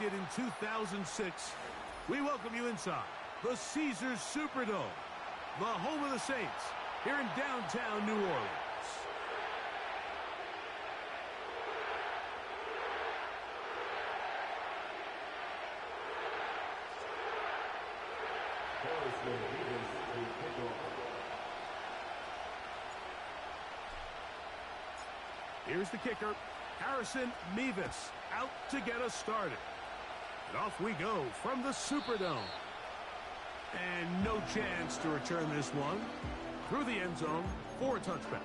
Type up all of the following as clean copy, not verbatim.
In 2006, we welcome you inside the Caesars Superdome, the home of the Saints, here in downtown New Orleans. Here's the kicker, Harrison Mevis, out to get us started. And off we go from the Superdome. And no chance to return this one through the end zone for a touchback.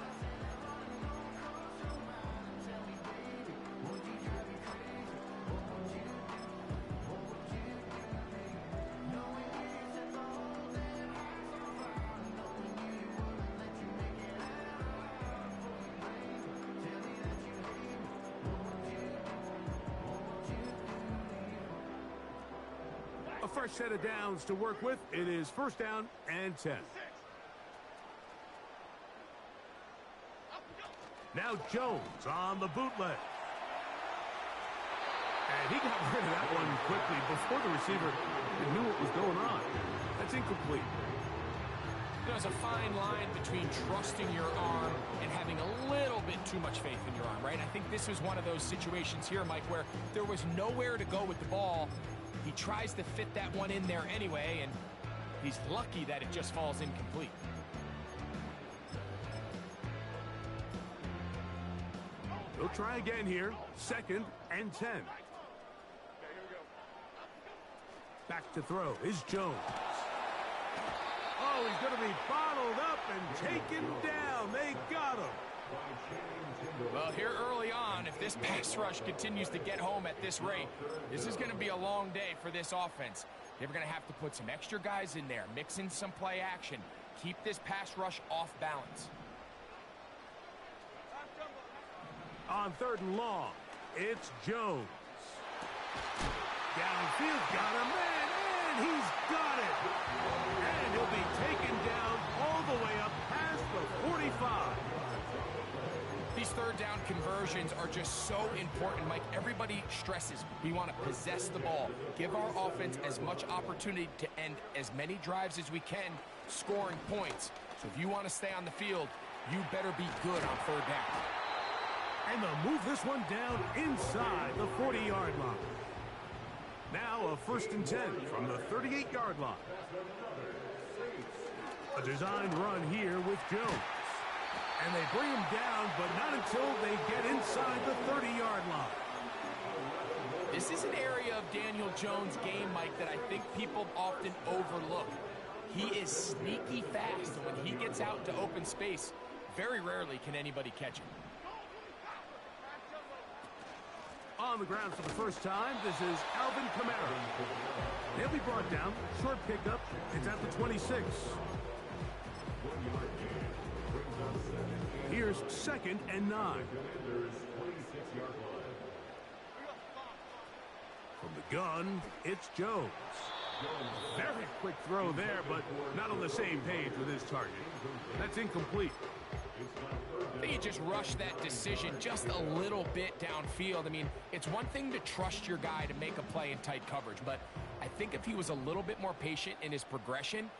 A fresh set of downs to work with. It is first down and 10. Now Jones on the bootleg. And he got rid of that one quickly before the receiver knew what was going on. That's incomplete. There's a fine line between trusting your arm and having a little bit too much faith in your arm, right? I think this was one of those situations here, Mike, where there was nowhere to go with the ball. He tries to fit that one in there anyway, and he's lucky that it just falls incomplete. He'll try again here. Second and 10. Back to throw is Jones. Oh, he's going to be bottled up and taken down. They got him. Well, here early on, if this pass rush continues to get home at this rate, this is going to be a long day for this offense. They're going to have to put some extra guys in there, mix in some play action, keep this pass rush off balance. On third and long, it's Jones. Downfield, got a man, and he's got it. And he'll be taken down all the way up past the 45. These third down conversions are just so important, Mike. Everybody stresses we want to possess the ball, give our offense as much opportunity to end as many drives as we can, scoring points. So if you want to stay on the field, you better be good on third down. And they'll move this one down inside the 40-yard line. Now a first and 10 from the 38-yard line. A designed run here with Jones. And they bring him down, but not until they get inside the 30-yard line. This is an area of Daniel Jones' game, Mike, that I think people often overlook. He is sneaky fast, and when he gets out to open space, very rarely can anybody catch him. On the ground for the first time, this is Alvin Kamara. He'll be brought down. Short pickup. It's at the 26. Here's second and 9. From the gun, it's Jones. Very quick throw there, but not on the same page with his target. That's incomplete. I think he just rushed that decision just a little bit downfield. I mean, it's one thing to trust your guy to make a play in tight coverage, but I think if he was a little bit more patient in his progression,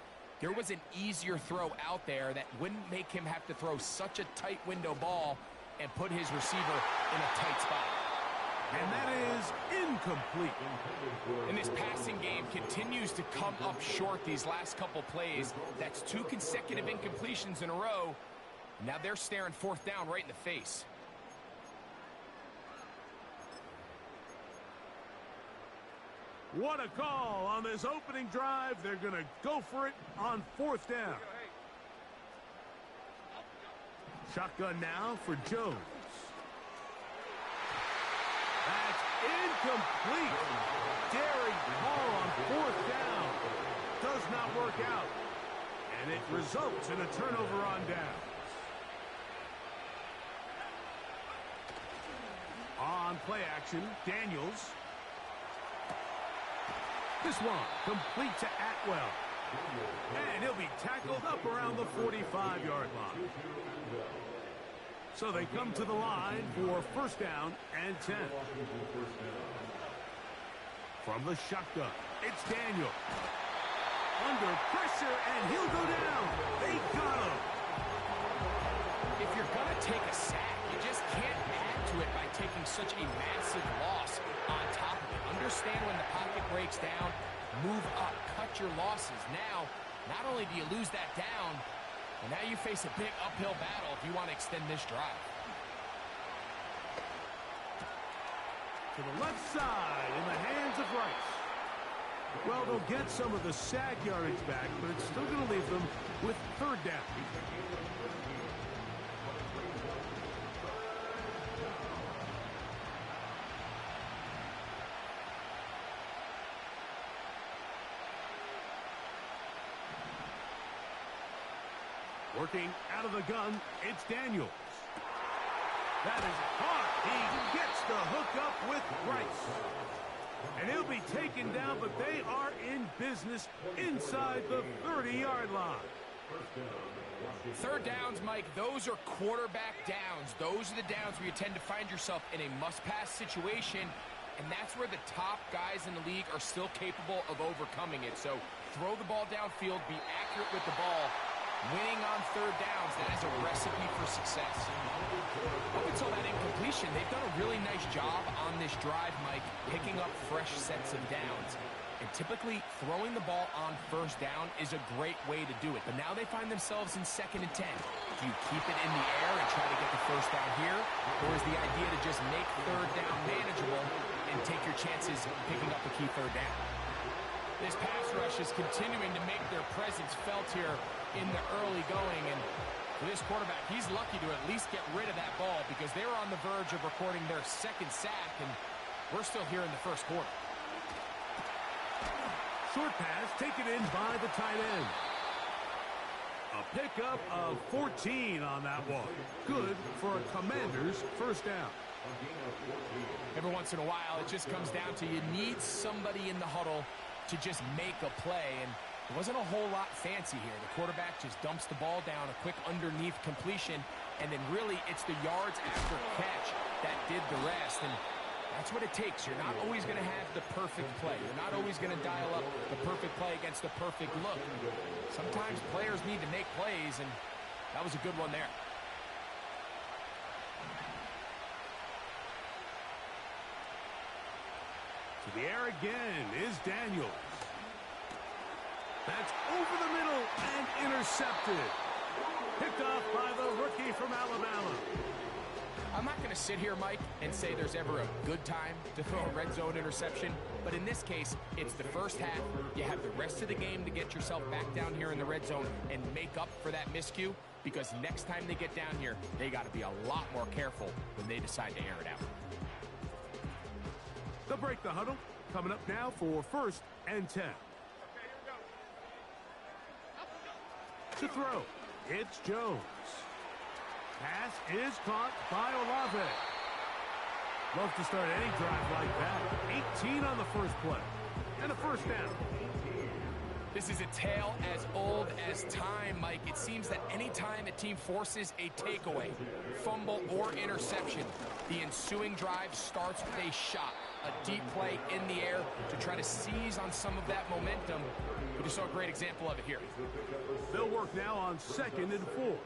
there was an easier throw out there that wouldn't make him have to throw such a tight window ball and put his receiver in a tight spot. And that is incomplete. And this passing game continues to come up short these last couple plays. That's 2 consecutive incompletions in a row. Now they're staring fourth down right in the face. What a call on this opening drive. They're going to go for it on fourth down. Shotgun now for Jones. That's incomplete. Daring ball on fourth down. Does not work out. And it results in a turnover on down. On play action, Daniels. This one complete to Atwell. And he'll be tackled up around the 45-yard line. So they come to the line for first down and 10. From the shotgun, it's Daniel. Under pressure, and he'll go down. They got him. If you're going to take a sack, you just can't add to it by taking such a massive loss on top of it. Understand when the pocket breaks down, move up, cut your losses. Now, not only do you lose that down, but now you face a big uphill battle if you want to extend this drive. To the left side in the hands of Rice. Well, they'll get some of the sack yardage back, but it's still going to leave them with third down. Working out of the gun, it's Daniels. That is hard. He gets the hook up with Rice. And he'll be taken down, but they are in business inside the 30-yard line. Third downs, Mike, those are quarterback downs. Those are the downs where you tend to find yourself in a must-pass situation, and that's where the top guys in the league are still capable of overcoming it. So throw the ball downfield, be accurate with the ball. Winning on third downs, that is a recipe for success. Up until that incompletion, they've done a really nice job on this drive, Mike, picking up fresh sets of downs. And typically, throwing the ball on first down is a great way to do it. But now they find themselves in 2nd and 10. Do you keep it in the air and try to get the first down here? Or is the idea to just make third down manageable and take your chances picking up a key third down? This pass rush is continuing to make their presence felt here in the early going, and for this quarterback, he's lucky to at least get rid of that ball because they're on the verge of recording their second sack, and we're still here in the first quarter. Short pass taken in by the tight end. A pickup of 14 on that one. Good for a Commander's first down. Every once in a while, it just comes down to you need somebody in the huddle to just make a play, and it wasn't a whole lot fancy here. The quarterback just dumps the ball down, a quick underneath completion, and then really it's the yards after catch that did the rest, and that's what it takes. You're not always going to have the perfect play. You're not always going to dial up the perfect play against the perfect look. Sometimes players need to make plays, and that was a good one there. To the air again is Daniels. That's over the middle and intercepted. Picked off by the rookie from Alabama. I'm not going to sit here, Mike, and say there's ever a good time to throw a red zone interception, but in this case, it's the first half. You have the rest of the game to get yourself back down here in the red zone and make up for that miscue, because next time they get down here, they got to be a lot more careful when they decide to air it out. They'll break the huddle. Coming up now for 1st and 10. To throw, it's Jones. Pass is caught by Olave. Love to start any drive like that. 18 on the first play. And a first down. This is a tale as old as time, Mike. It seems that any time a team forces a takeaway, fumble, or interception, the ensuing drive starts with a shot, a deep play in the air to try to seize on some of that momentum. We just saw a great example of it here. They'll work now on 2nd and 4.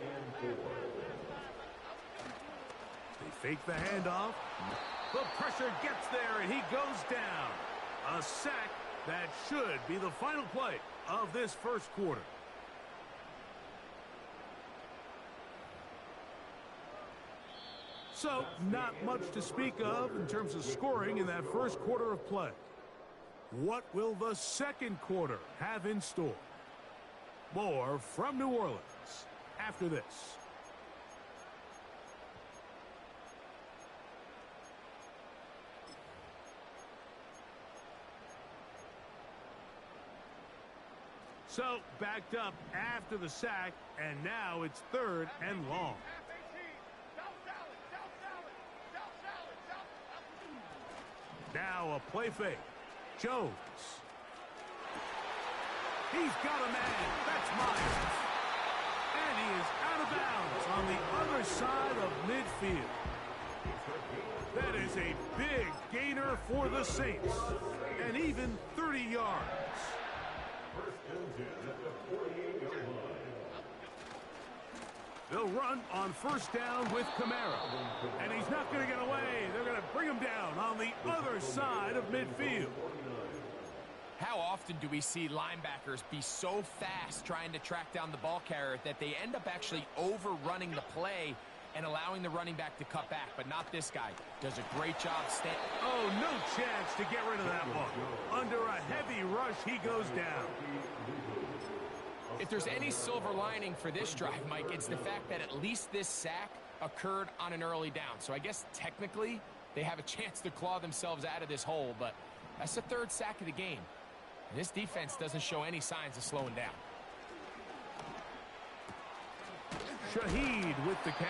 They fake the handoff. The pressure gets there, and he goes down. A sack that should be the final play of this first quarter. So, not much to speak of in terms of scoring in that first quarter of play. What will the second quarter have in store? More from New Orleans after this. So, backed up after the sack, and now it's 3rd and long. Now a play fake. Jones. He's got a man. That's Myers. And he is out of bounds on the other side of midfield. That is a big gainer for the Saints. And even yards. They'll run on first down with Kamara. And he's not going to get away. They're going to bring him down on the other side of midfield. How often do we see linebackers be so fast trying to track down the ball carrier that they end up actually overrunning the play and allowing the running back to cut back? But not this guy. Does a great job staying. Oh, no chance to get rid of that one. Under a heavy rush, he goes down. If there's any silver lining for this drive, Mike, it's the fact that at least this sack occurred on an early down. So I guess technically they have a chance to claw themselves out of this hole, but that's the third sack of the game. And this defense doesn't show any signs of slowing down. Shaheed with the catch.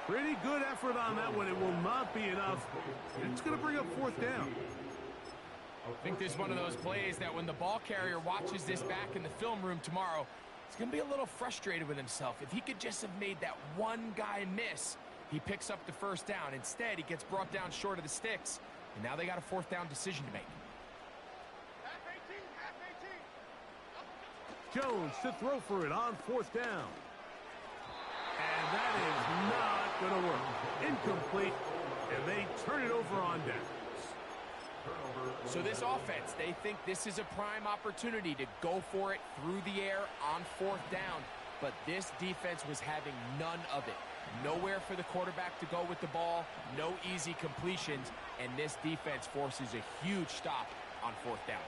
Pretty good effort on that one. It will not be enough. It's going to bring up fourth down. I think this is one of those plays that when the ball carrier watches this back in the film room tomorrow, he's going to be a little frustrated with himself. If he could just have made that one guy miss, he picks up the first down. Instead, he gets brought down short of the sticks, and now they got a fourth down decision to make. Jones to throw for it on fourth down. And that is not going to work. Incomplete, and they turn it over on downs. So this offense, they think this is a prime opportunity to go for it through the air on fourth down. But this defense was having none of it. Nowhere for the quarterback to go with the ball, no easy completions, and this defense forces a huge stop on fourth down.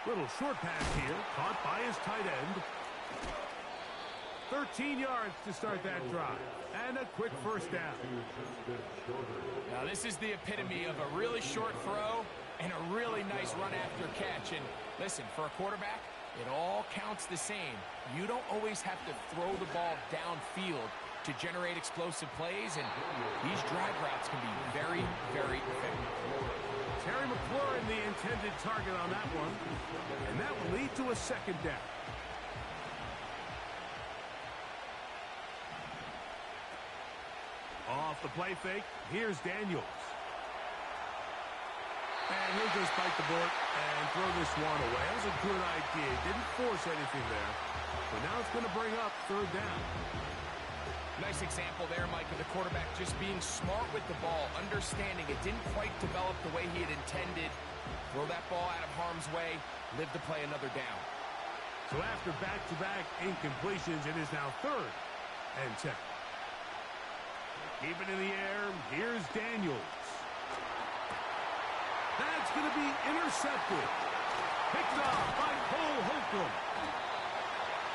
Little short pass here, caught by his tight end. 13 yards to start that drive, and a quick first down. Now this is the epitome of a really short throw and a really nice run after catch. And listen, for a quarterback, it all counts the same. You don't always have to throw the ball downfield to generate explosive plays, and these drive routes can be very, very effective. Terry McLaurin, the intended target on that one, and that will lead to a second down. Off the play fake, here's Daniels. And he'll just bite the bullet and throw this one away. That was a good idea. Didn't force anything there. But now it's going to bring up third down. Nice example there, Mike, of the quarterback just being smart with the ball, understanding it didn't quite develop the way he had intended. Throw that ball out of harm's way, live to play another down. So after back-to-back incompletions, it is now 3rd and 10. Keep it in the air. Here's Daniels. That's going to be intercepted. Picked off by Cole Holcomb.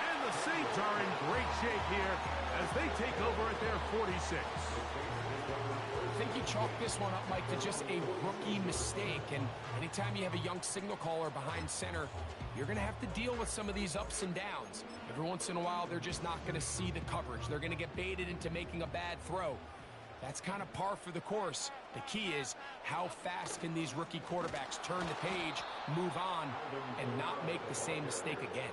And the Saints are in great shape here as they take over at their 46. I think you chalk this one up, Mike, to just a rookie mistake. And anytime you have a young signal caller behind center, you're going to have to deal with some of these ups and downs. Every once in a while, they're just not going to see the coverage. They're going to get baited into making a bad throw. That's kind of par for the course. The key is how fast can these rookie quarterbacks turn the page, move on, and not make the same mistake again.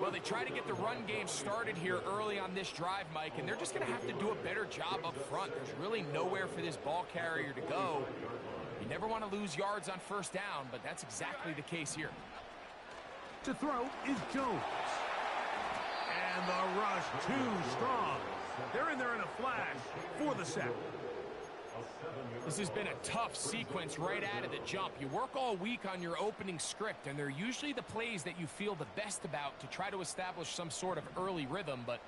Well, they try to get the run game started here early on this drive, Mike, and they're just going to have to do a better job up front. There's really nowhere for this ball carrier to go. You never want to lose yards on first down, but that's exactly the case here. To throw is Jones. And the rush too strong. They're in there in a flash for the sack. This has been a tough sequence right out of the jump. You work all week on your opening script, and they're usually the plays that you feel the best about to try to establish some sort of early rhythm, but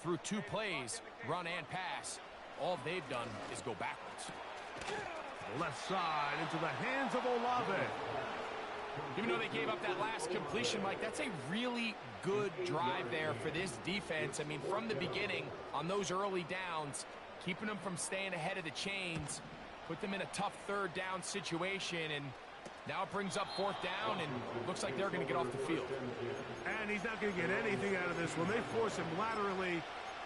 through 2 plays, run and pass, all they've done is go backwards. Left side into the hands of Olave. Even though they gave up that last completion, Mike, that's a really good drive there for this defense. I mean, from the beginning, on those early downs, keeping them from staying ahead of the chains, put them in a tough third down situation, and now it brings up fourth down, and looks like they're going to get off the field. And he's not going to get anything out of this one. They force him laterally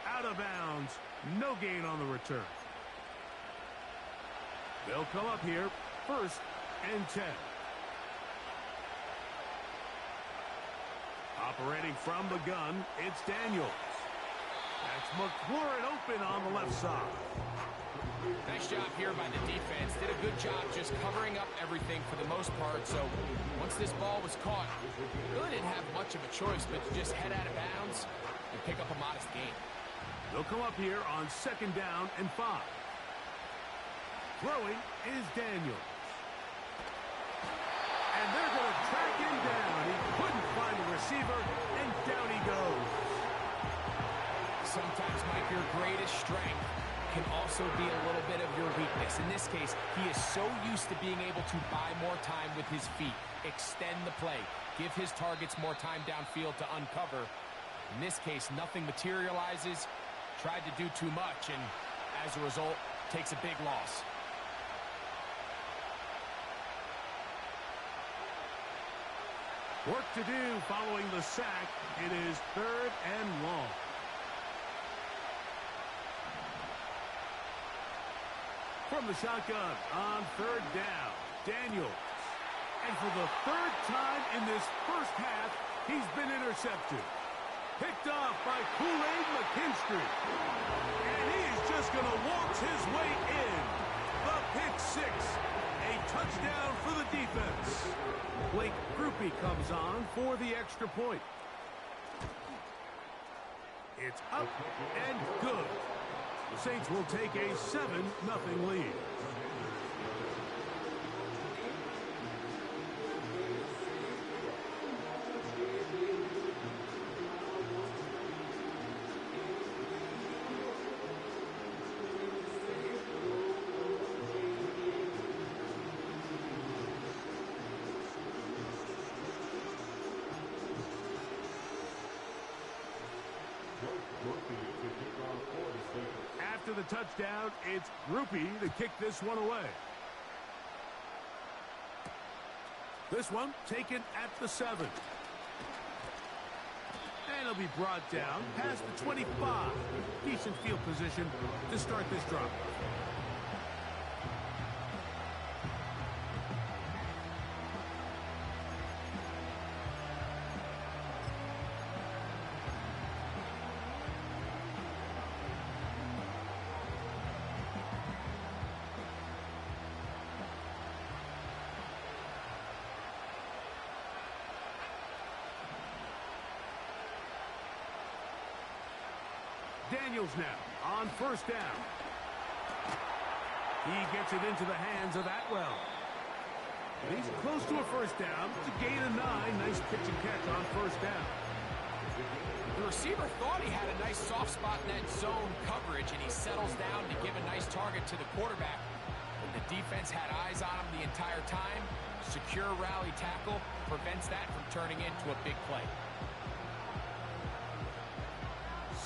out of bounds. No gain on the return. They'll come up here, 1st and 10. Operating from the gun, it's Daniels. That's McLaurin open on the left side. Nice job here by the defense. Did a good job just covering up everything for the most part. So once this ball was caught, really didn't have much of a choice but to just head out of bounds and pick up a modest gain. They'll come up here on 2nd down and 5. Throwing is Daniels. And they're going to track him down. He couldn't find the receiver, and down he goes. Sometimes, Mike, your greatest strength can also be a little bit of your weakness. In this case, he is so used to being able to buy more time with his feet, extend the play, give his targets more time downfield to uncover. In this case, nothing materializes, tried to do too much, and as a result, takes a big loss. Work to do following the sack. It is 3rd and long. From the shotgun on 3rd down, Daniels. And for the 3rd time in this first half, he's been intercepted. Picked off by Kool-Aid McKinstry. And he is just going to waltz his way in. The pick 6. A touchdown for the defense. Blake Grupe comes on for the extra point. It's up and good. The Saints will take a 7-0 lead. After the touchdown, it's Grupe to kick this one away. This one taken at the 7. And it'll be brought down past the 25. Decent field position to start this drive. Daniels now on 1st down. He gets it into the hands of Atwell. And he's close to a 1st down. It's a gain of 9. Nice pitch and catch on 1st down. The receiver thought he had a nice soft spot in that zone coverage, and he settles down to give a nice target to the quarterback. But the defense had eyes on him the entire time. Secure rally tackle prevents that from turning into a big play.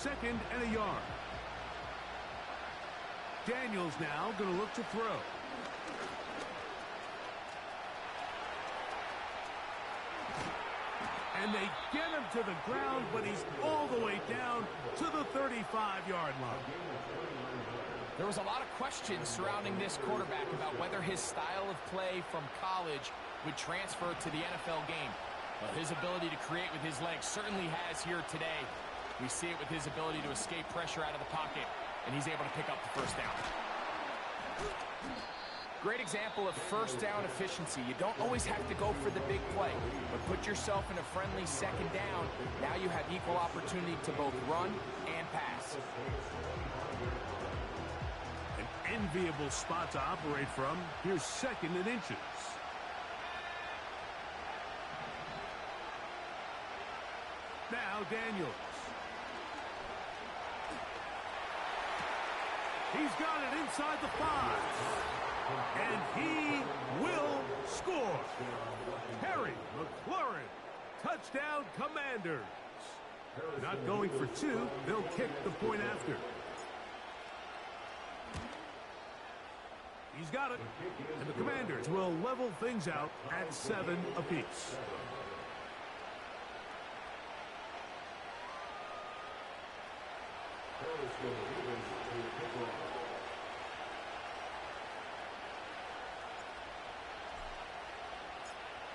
2nd and a yard. Daniels now going to look to throw. And they get him to the ground, but he's all the way down to the 35-yard line. There was a lot of questions surrounding this quarterback about whether his style of play from college would transfer to the NFL game. Well, his ability to create with his legs certainly has here today. We see it with his ability to escape pressure out of the pocket, and he's able to pick up the 1st down. Great example of 1st down efficiency. You don't always have to go for the big play, but put yourself in a friendly 2nd down. Now you have equal opportunity to both run and pass. An enviable spot to operate from. Here's 2nd and inches. Now Daniels. He's got it inside the 5. And he will score. Harry McLaurin. Touchdown, Commanders. Not going for 2. They'll kick the point after. He's got it. And the Commanders will level things out at 7 apiece.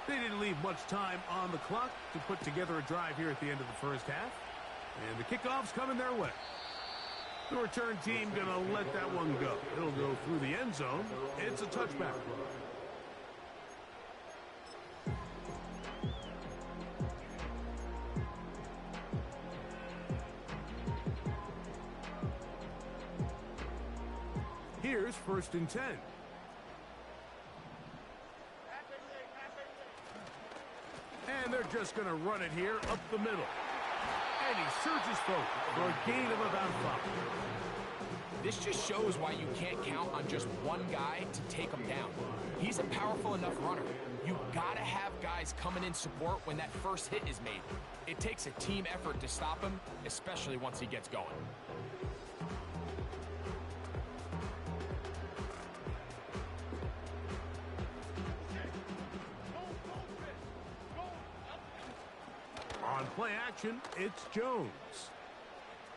They didn't leave much time on the clock to put together a drive here at the end of the 1st half. And the kickoff's coming their way. The return team going to let that one go. It'll go through the end zone. It's a touchback. Here's 1st and 10. And they're just going to run it here up the middle. And he surges forward for a gain of about 5. This just shows why you can't count on just one guy to take him down. He's a powerful enough runner. You gotta have guys coming in support when that first hit is made. It takes a team effort to stop him, especially once he gets going. On play action, it's Jones.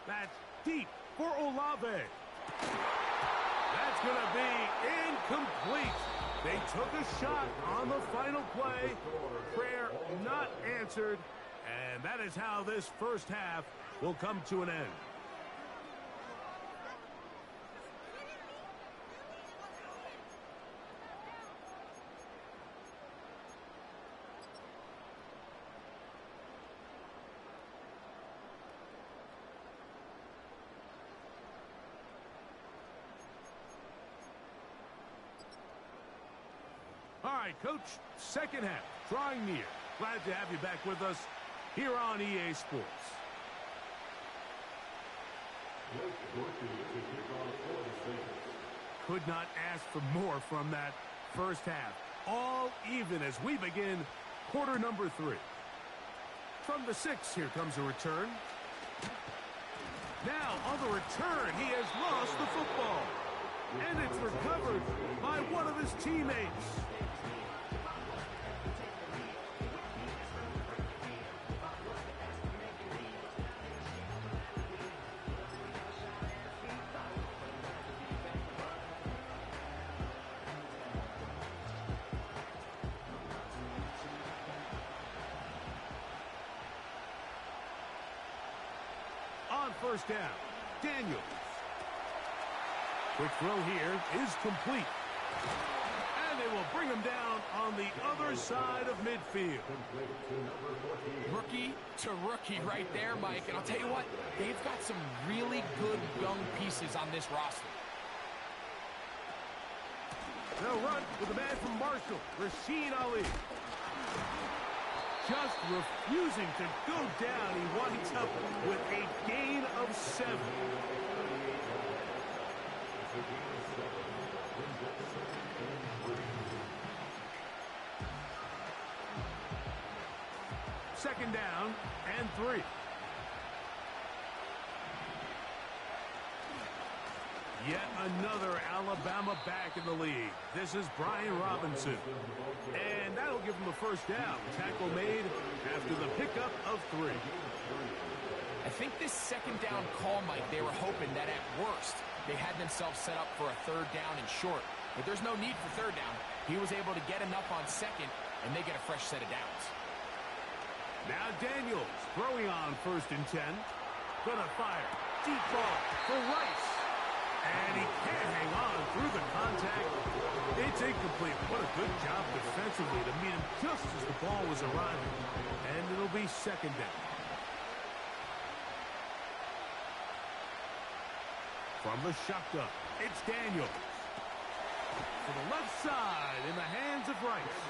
That's deep for Olave. That's going to be incomplete. They took a shot on the final play. Prayer not answered. And that is how this first half will come to an end. All right, Coach, second half, drawing near. Glad to have you back with us here on EA Sports. Could not ask for more from that first half. All even as we begin quarter number 3. From the 6, here comes a return. Now, on the return, he has lost the football. And it's recovered by one of his teammates. On first down, Daniels. Quick throw here is complete. And they will bring him down on the other side of midfield. Rookie to rookie right there, Mike. And I'll tell you what, they've got some really good young pieces on this roster. They'll run with the man from Marshall, Rasheen Ali. Just refusing to go down. He winds up with a gain of 7. Second down and 3. Yet another Alabama back in the league. This is Brian Robinson. And that'll give him the first down. Tackle made after the pickup of 3. I think this second down call, Mike, they were hoping that at worst they had themselves set up for a third down and short. But there's no need for third down. He was able to get enough on second, and they get a fresh set of downs. Now Daniels throwing on 1st and 10. Gonna fire. Deep ball for Rice. And he can't hang on through the contact. It's incomplete. What a good job defensively to meet him just as the ball was arriving. And it'll be second down. From the shotgun, it's Daniels. To the left side in the hands of Rice.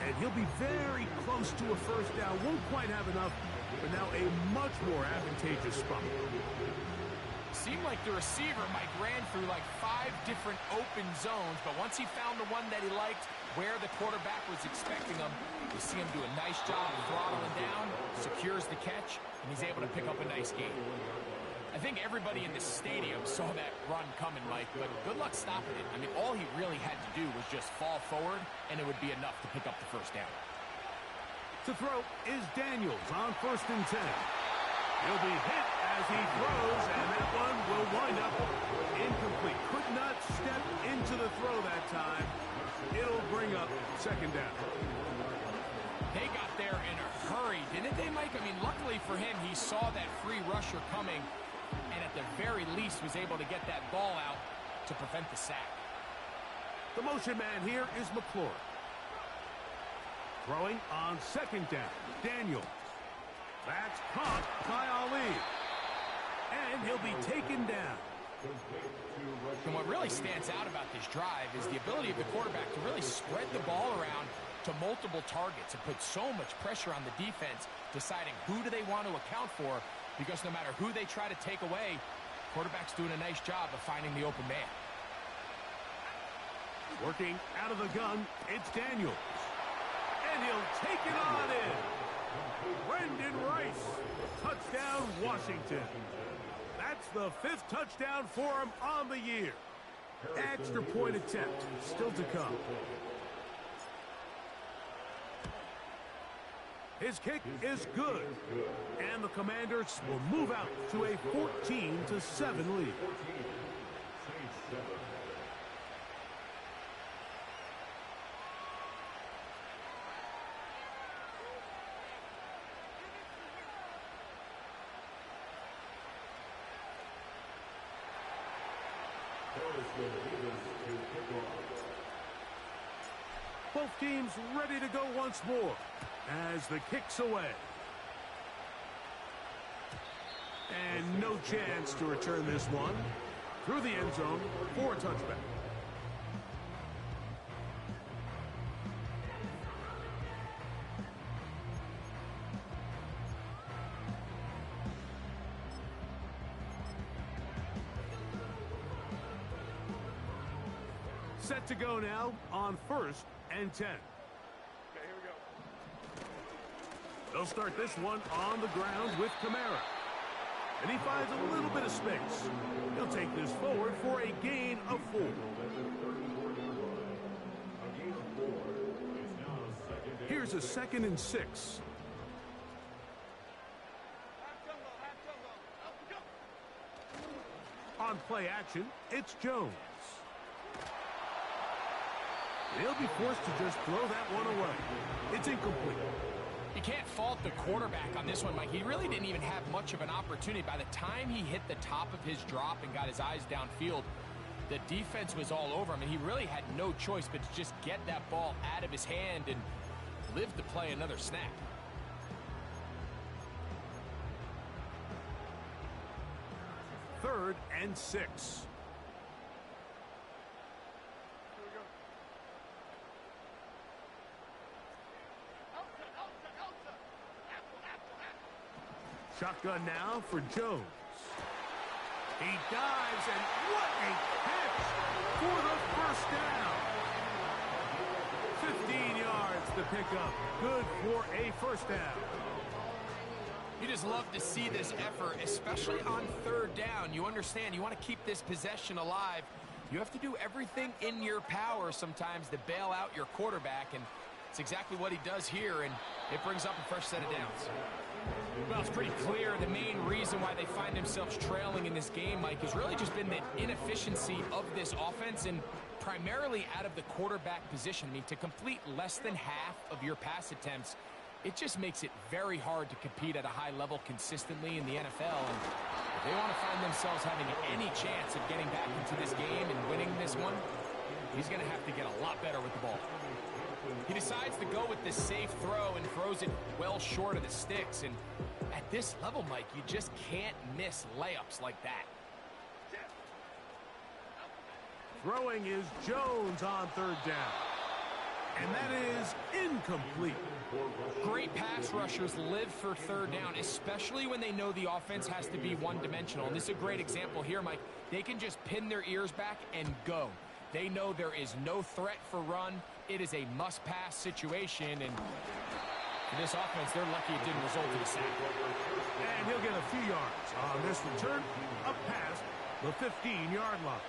And he'll be very close to a first down. Won't quite have enough, but now a much more advantageous spot. Seemed like the receiver, Mike, ran through like 5 different open zones, but once he found the one that he liked, where the quarterback was expecting him, you see him do a nice job of throttling down, secures the catch, and he's able to pick up a nice gain. I think everybody in the stadium saw that run coming, Mike, but good luck stopping it. I mean, all he really had to do was just fall forward, and it would be enough to pick up the first down. To throw is Daniels on 1st and 10. He'll be hit as he throws, and that one will wind up incomplete. Could not step into the throw that time. It'll bring up second down. They got there in a hurry, didn't they, Mike? I mean, luckily for him, he saw that free rusher coming, and at the very least was able to get that ball out to prevent the sack. The motion man here is McLaurin. Throwing on second down. Daniels. That's caught by Ali. And he'll be taken down. And what really stands out about this drive is the ability of the quarterback to really spread the ball around to multiple targets and put so much pressure on the defense, deciding who do they want to account for, because no matter who they try to take away, quarterback's doing a nice job of finding the open man. Working out of the gun, it's Daniels. And he'll take it on in. Brendan Rice. Touchdown, Washington. That's the 5th touchdown for him on the year. Extra point attempt still to come. His kick is good. And the Commanders will move out to a 14-7 lead. Both teams ready to go once more as the kick's away. And no chance to return this one through the end zone for a touchback. Set to go now on 1st and 10. Okay, here we go. They'll start this one on the ground with Kamara. And he finds a little bit of space. He'll take this forward for a gain of 4. Here's a 2nd and 6. On play action, it's Jones. They'll be forced to just throw that one away. It's incomplete. You can't fault the quarterback on this one, Mike. He really didn't even have much of an opportunity. By the time he hit the top of his drop and got his eyes downfield, the defense was all over him, and he really had no choice but to just get that ball out of his hand and live to play another snap. Third and 6. Shotgun now for Jones. He dives, and what a catch for the first down. 15 yards to pick up. Good for a first down. You just love to see this effort, especially on 3rd down. You understand, you want to keep this possession alive. You have to do everything in your power sometimes to bail out your quarterback, and it's exactly what he does here, and it brings up a fresh set of downs. Well, it's pretty clear the main reason why they find themselves trailing in this game, Mike, has really just been the inefficiency of this offense and primarily out of the quarterback position. I mean, to complete less than half of your pass attempts, it just makes it very hard to compete at a high level consistently in the NFL. And if they want to find themselves having any chance of getting back into this game and winning this one, he's going to have to get a lot better with the ball. He decides to go with the safe throw and throws it well short of the sticks. And at this level, Mike, you just can't miss layups like that. Throwing is Jones on 3rd down. And that is incomplete. Great pass rushers live for 3rd down, especially when they know the offense has to be one-dimensional. And this is a great example here, Mike. They can just pin their ears back and go. They know there is no threat for run. It is a must-pass situation, and for this offense, they're lucky it didn't result in a sack. And he'll get a few yards on this return up past the 15-yard line.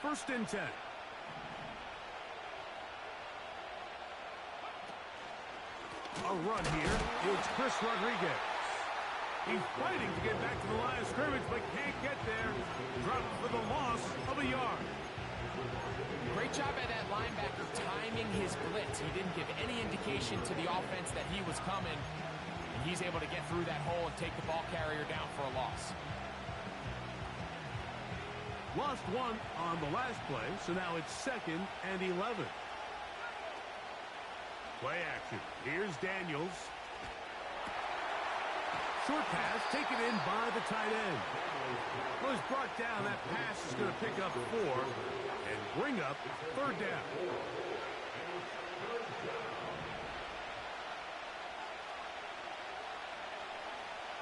First and 10. A run here. It's Chris Rodriguez. He's fighting to get back to the line of scrimmage, but can't get there. Dropped for the loss of a yard. Great job by that linebacker timing his blitz. He didn't give any indication to the offense that he was coming. And he's able to get through that hole and take the ball carrier down for a loss. Lost one on the last play, so now it's 2nd and 11. Play action. Here's Daniels. Short pass taken in by the tight end. Well, he's brought down. That pass is going to pick up 4 and bring up 3rd down.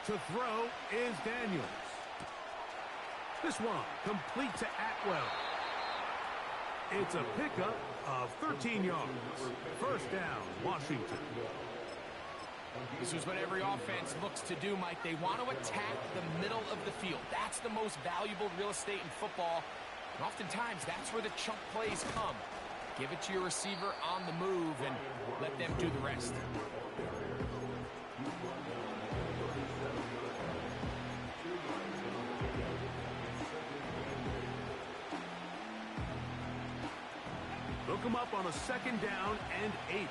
To throw is Daniels. This one complete to Atwell. It's a pickup of 13 yards. 1st down, Washington. This is what every offense looks to do, Mike. They want to attack the middle of the field. That's the most valuable real estate in football. And oftentimes, that's where the chunk plays come. Give it to your receiver on the move and let them do the rest. Hook him up on a 2nd down and 8.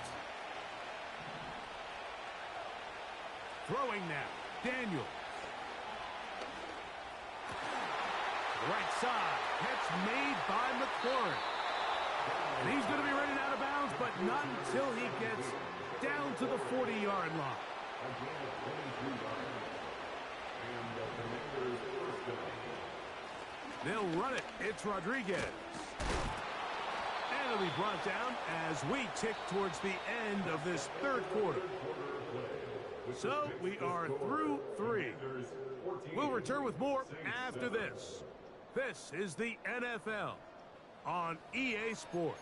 Throwing now, Daniels. Right side, catch made by McLaurin. And he's going to be running out of bounds, but not until he gets down to the 40-yard line. They'll run it. It's Rodriguez. And it'll be brought down as we tick towards the end of this 3rd quarter. So we are through 3. We'll return with more after this. This is the NFL on EA Sports.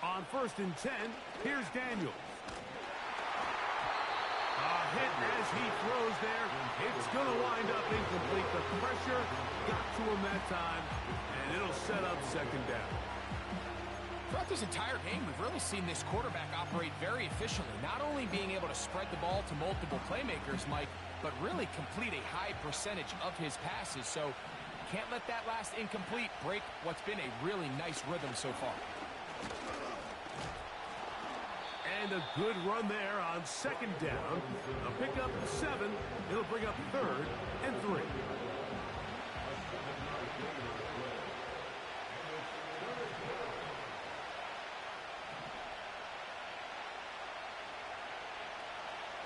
On 1st and 10, here's Daniels. Hit as he throws there. It's going to wind up incomplete. The pressure got to him that time, and it'll set up 2nd down. Throughout this entire game, we've really seen this quarterback operate very efficiently, not only being able to spread the ball to multiple playmakers, Mike, but really complete a high percentage of his passes. So can't let that last incomplete break what's been a really nice rhythm so far. And a good run there on 2nd down. A pickup 7. It'll bring up 3rd and 3.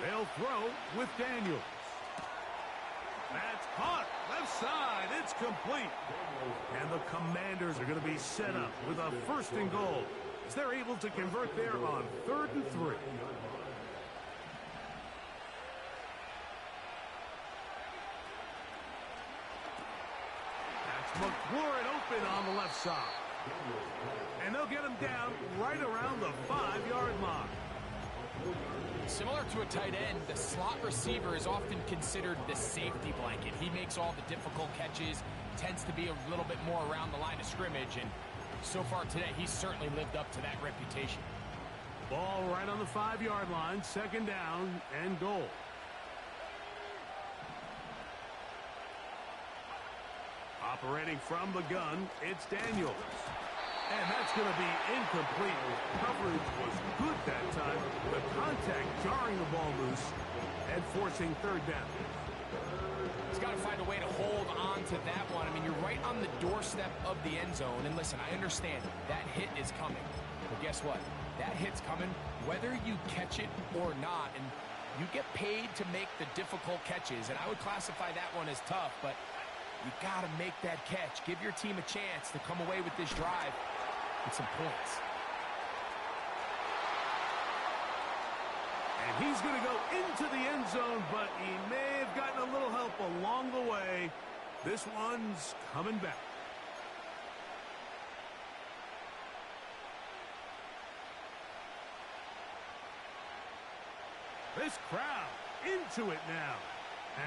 They'll throw with Daniels. That's caught. Left side. It's complete. And the Commanders are going to be set up with a 1st and goal. They're able to convert there on 3rd and 3. That's McLaurin open on the left side. And they'll get him down right around the 5-yard line. Similar to a tight end, the slot receiver is often considered the safety blanket. He makes all the difficult catches, tends to be a little bit more around the line of scrimmage, and so far today, he's certainly lived up to that reputation. Ball right on the 5-yard line, 2nd down and goal. Operating from the gun, it's Daniels. And that's going to be incomplete. Coverage was good that time. The contact jarring the ball loose and forcing 3rd down. He's got to find a way to hold on to that one. I mean, you're right on the doorstep of the end zone. And listen, I understand that hit is coming. But guess what? That hit's coming whether you catch it or not. And you get paid to make the difficult catches. And I would classify that one as tough. But you got to make that catch. Give your team a chance to come away with this drive with some points. And he's going to go into the end zone, but he may have gotten a little help along the way. This one's coming back. This crowd into it now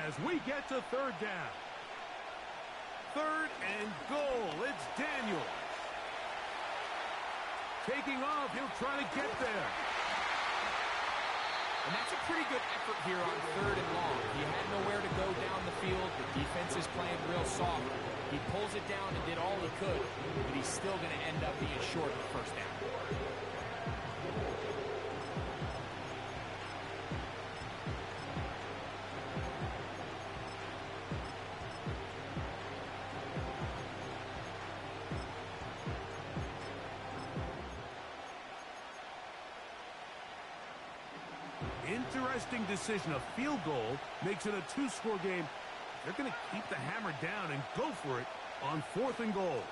as we get to third down. Third and goal. It's Daniels. Taking off. He'll try to get there. And that's a pretty good effort here on third and long. He had nowhere to go down the field. The defense is playing real soft. He pulls it down and did all he could, but he's still going to end up being short of the first down. Interesting decision. A field goal makes it a two-score game. They're going to keep the hammer down and go for it on fourth and goal.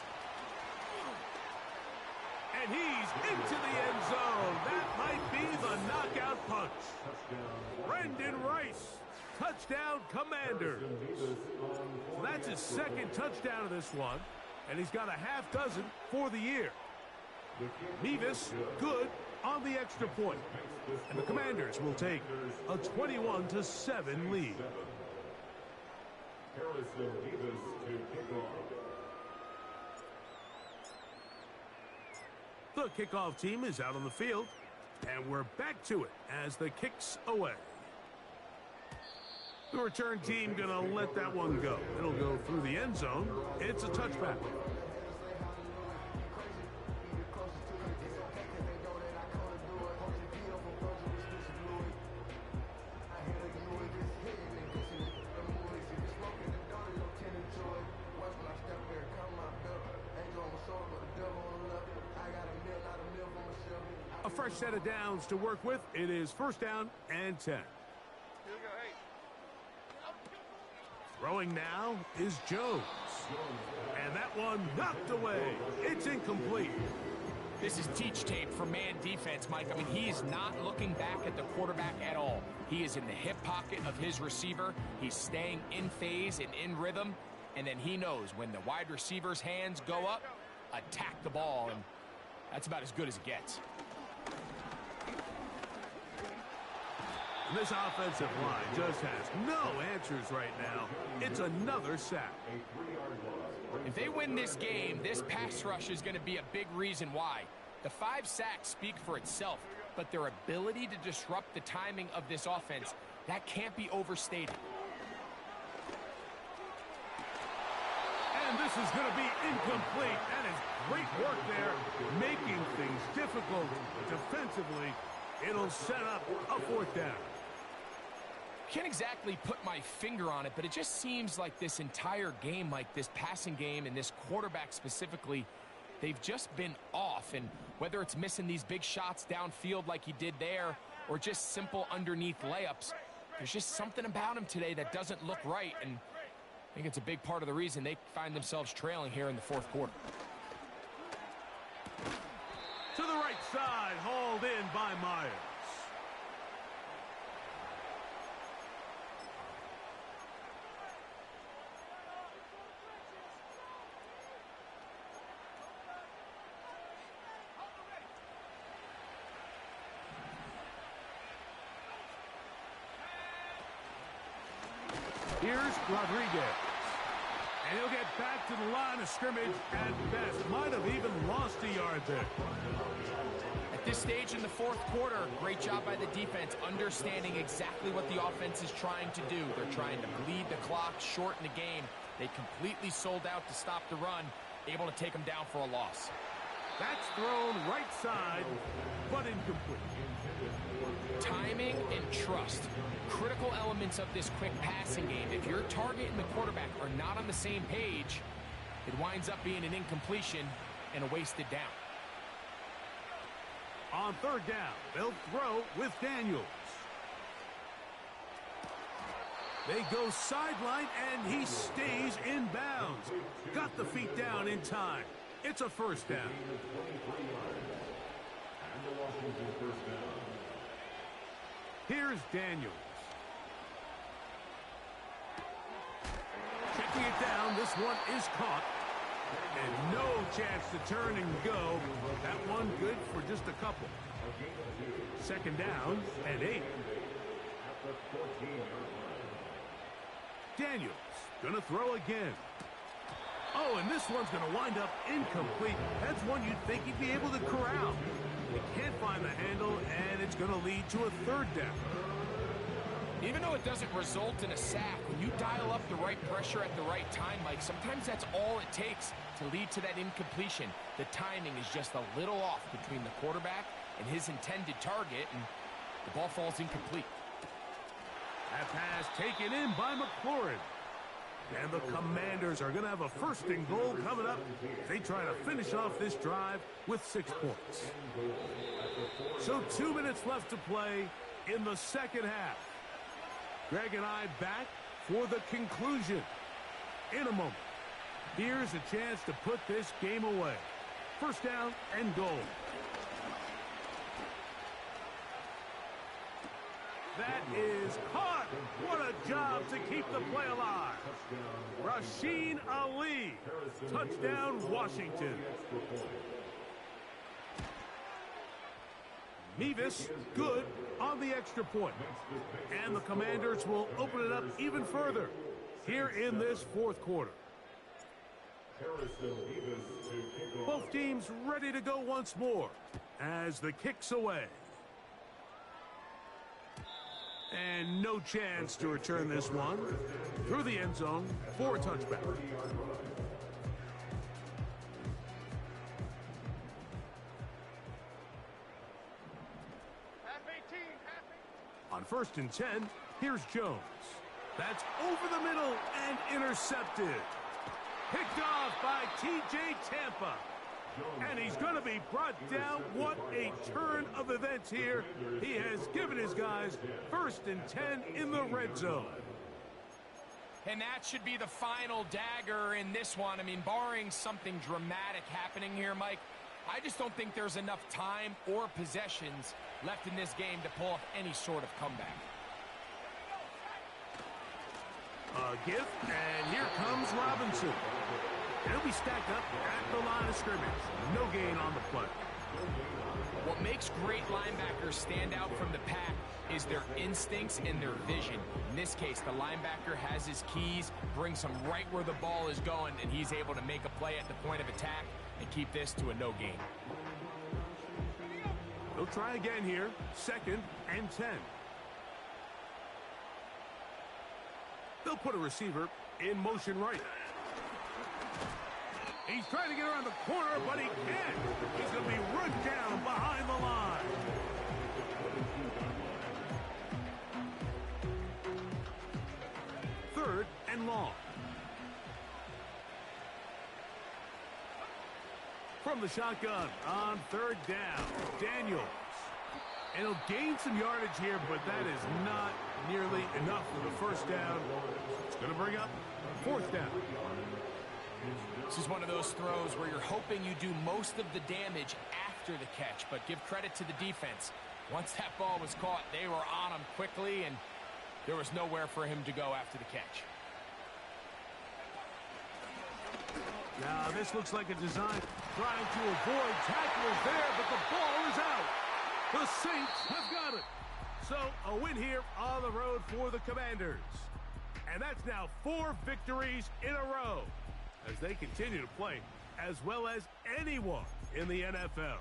And he's into the end zone. That might be the knockout punch. Brendan Rice. Touchdown, Commanders. So that's his second touchdown of this one. And he's got a half dozen for the year. Mevis, good on the extra point. And the Commanders will take a 21-7 lead. The kickoff team is out on the field, and we're back to it as the kick's away. The return team gonna let that one go. It'll go through the end zone. It's a touchback. A fresh set of downs to work with. It is first down and 10. Throwing now is Jones. And that one knocked away. It's incomplete. This is teach tape for man defense, Mike. I mean, he is not looking back at the quarterback at all. He is in the hip pocket of his receiver. He's staying in phase and in rhythm. And then he knows when the wide receiver's hands go up, attack the ball. And that's about as good as it gets. This offensive line just has no answers right now. It's another sack. If they win this game, this pass rush is going to be a big reason why. The 5 sacks speak for itself, but their ability to disrupt the timing of this offense, that can't be overstated. And this is going to be incomplete. That is great work there, making things difficult defensively. It'll set up a fourth down. Can't exactly put my finger on it, but it just seems like this entire game, like this passing game and this quarterback specifically, they've just been off. And whether it's missing these big shots downfield like he did there or just simple underneath layups, there's just something about him today that doesn't look right. And I think it's a big part of the reason they find themselves trailing here in the fourth quarter. To the right side, hauled in by Myers. Here's Rodriguez. And he'll get back to the line of scrimmage at best. Might have even lost a yard there. At this stage in the fourth quarter, great job by the defense, understanding exactly what the offense is trying to do. They're trying to bleed the clock, shorten the game. They completely sold out to stop the run, able to take them down for a loss. That's thrown right side, but incomplete. Timing and trust, critical elements of this quick passing game. If your target and the quarterback are not on the same page, it winds up being an incompletion and a wasted down. On third down, they'll throw with Daniels. They go sideline, and he stays in bounds. Got the feet down in time. It's a first down. Here's Daniels. Checking it down. This one is caught. And no chance to turn and go. That one good for just a couple. Second down and 8. Daniels going to throw again. Oh, and this one's going to wind up incomplete. That's one you'd think he'd be able to corral. He can't find the handle, and it's going to lead to a third down. Even though it doesn't result in a sack, when you dial up the right pressure at the right time, Mike, sometimes that's all it takes to lead to that incompletion. The timing is just a little off between the quarterback and his intended target, and the ball falls incomplete. That pass taken in by McLaurin. And the Commanders are going to have a first and goal coming up. They try to finish off this drive with 6 points. So 2 minutes left to play in the second half. Greg and I back for the conclusion in a moment. Here's a chance to put this game away. First down and goal. That is caught. What a job to keep the play alive. Rasheen Ali. Touchdown, Washington. Mevis, good on the extra point. And the Commanders will open it up even further here in this fourth quarter. Both teams ready to go once more as the kick's away. And no chance to return this one through the end zone for a touchback. On 1st and 10, here's Jones. That's over the middle and intercepted. Picked off by T.J. Tampa. And he's going to be brought down. What a turn of events here. He has given his guys 1st and 10 in the red zone. And that should be the final dagger in this one. I mean, barring something dramatic happening here, Mike, I just don't think there's enough time or possessions left in this game to pull off any sort of comeback. A gift, and here comes Robinson. He'll be stacked up at the line of scrimmage. No gain on the play. What makes great linebackers stand out from the pack is their instincts and their vision. In this case, the linebacker has his keys, brings him right where the ball is going, and he's able to make a play at the point of attack and keep this to a no gain. They'll try again here. 2nd and 10. They'll put a receiver in motion right. He's trying to get around the corner, but he can't. He's going to be run down behind the line. Third and long. From the shotgun on 3rd down, Daniels. And he'll gain some yardage here, but that is not nearly enough for the first down. It's going to bring up 4th down. This is one of those throws where you're hoping you do most of the damage after the catch, but give credit to the defense. Once that ball was caught, they were on him quickly, and there was nowhere for him to go after the catch. Now, this looks like a design trying to avoid tacklers there, but the ball is out. The Saints have got it. So, a win here on the road for the Commanders. And that's now 4 victories in a row as they continue to play as well as anyone in the NFL.